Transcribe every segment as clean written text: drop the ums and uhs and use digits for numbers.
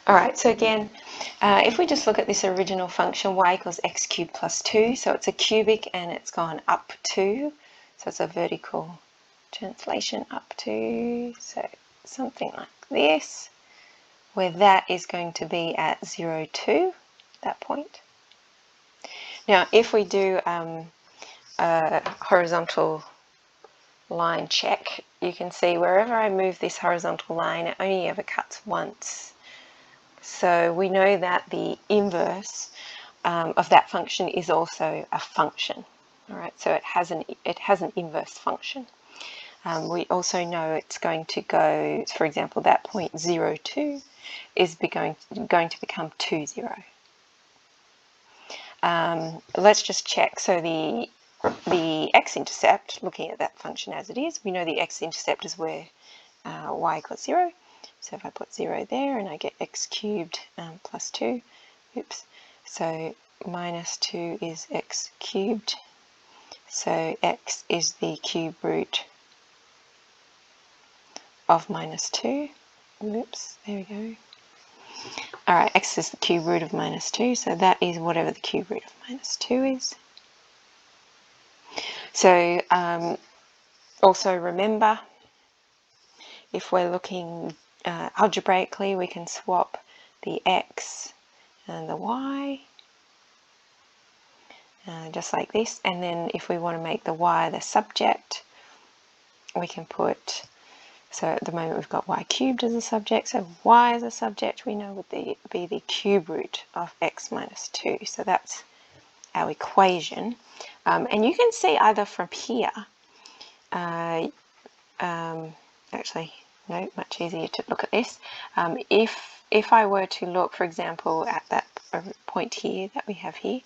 All right, so again, if we just look at this original function, y equals x cubed plus 2, so it's a cubic and it's gone up 2, so it's a vertical translation up 2, so something like this, where that is going to be at 0, 2, that point. Now, if we do a horizontal line check, you can see wherever I move this horizontal line, it only ever cuts once. So we know that the inverse of that function is also a function. All right, so it has an inverse function. We also know it's going to go, for example, that point 0, 2 is going to become 2, 0. Let's just check. So the x-intercept, looking at that function as it is, we know the x-intercept is where y equals 0. So if I put 0 there and I get x cubed plus 2, oops, so minus 2 is x cubed, so x is the cube root of minus 2, oops, there we go. Alright, x is the cube root of minus 2, so that is whatever the cube root of minus 2 is. So also remember, if we're looking algebraically, we can swap the x and the y, just like this, and then if we want to make the y the subject, we can put, so at the moment we've got y cubed as a subject, so y as a subject we know would be the cube root of x minus 2, so that's our equation. And you can see either from here, actually, no, much easier to look at this. If I were to look, for example, at that point here that we have here,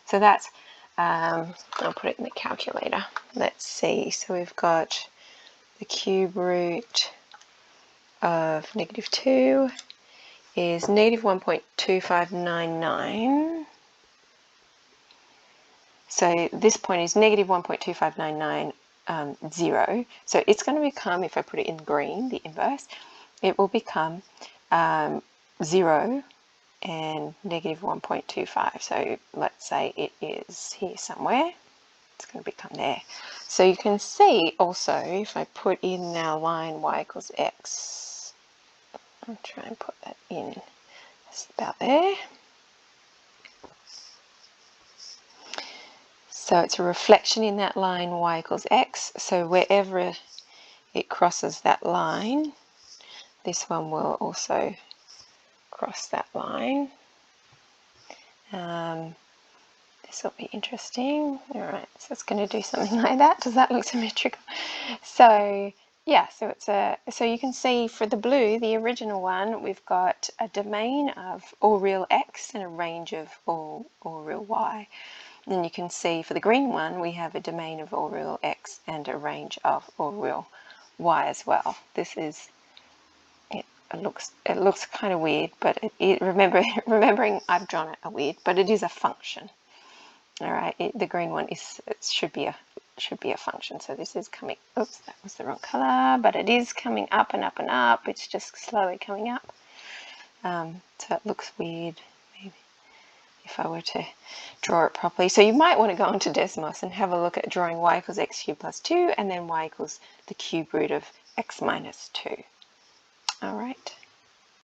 so that's, I'll put it in the calculator. Let's see, so we've got the cube root of -2 is -1.2599. So this point is -1.2599, 0. So it's going to become, if I put it in green, the inverse, it will become 0 and -1.25. So let's say it is here somewhere. It's going to become there. So you can see also, if I put in our line y equals x, I'll try and put that in, it's about there. So it's a reflection in that line y equals x, so wherever it crosses that line, this one will also cross that line. This will be interesting. Alright, so it's going to do something like that. Does that look symmetrical? So yeah, so it's so you can see for the blue, the original one, we've got a domain of all real x and a range of all real y. And you can see for the green one, we have a domain of all real x and a range of all real y as well. This is, it looks kind of weird, but remembering I've drawn it a weird, but it is a function. All right, the green one should be a function. So this is coming. Oops, that was the wrong color, but it is coming up and up and up. It's just slowly coming up. So it looks weird. If I were to draw it properly. So you might want to go onto Desmos and have a look at drawing y equals x cubed plus 2 and then y equals the cube root of x minus 2. All right.